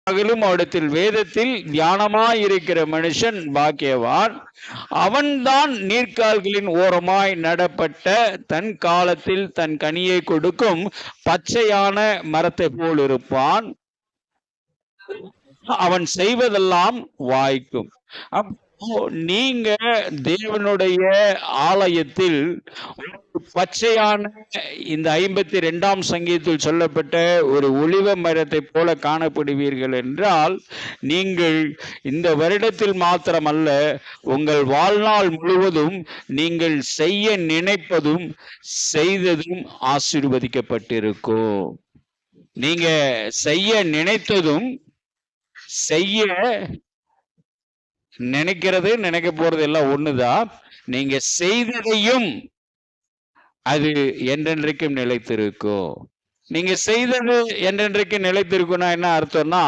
பகலும் அவரிடத்தில் வேதத்தில் தியானமாயிருக்கிற மனுஷன் பாக்கியவான். அவன்தான் நீர்க்கால்களின் ஓரமாய் நடப்பட்ட தன் காலத்தில் தன் கனியை கொடுக்கும் பச்சையான மரத்தை போல் இருப்பான். அவன் செய்வதெல்லாம் வாய்க்கும். நீங்க தேவனுடைய ஆலயத்தில் பச்சையான இந்த 52ஆம் சங்கீதத்தில் சொல்லப்பட்ட ஒரு ஒலிவ மரத்தை போல காணப்படுவீர்கள் என்றால், நீங்கள் இந்த வருடத்தில் மாத்திரமல்ல, உங்கள் வாழ்நாள் முழுவதும் நீங்கள் செய்ய நினைப்பதும் செய்ததும் ஆசீர்வதிக்கப்பட்டிருக்கும். நீங்க செய்ய நினைத்ததும் செய்ய நினைக்கிறது நினைக்க போறது எல்லாம் ஒண்ணுதான். நீங்க செய்ததையும் அது என்றென்றைக்கும் நிலைத்திருக்கும். நீங்க செய்தது என்றென்றைக்கும் நிலைத்திருக்கும்னா என்ன அர்த்தம்னா,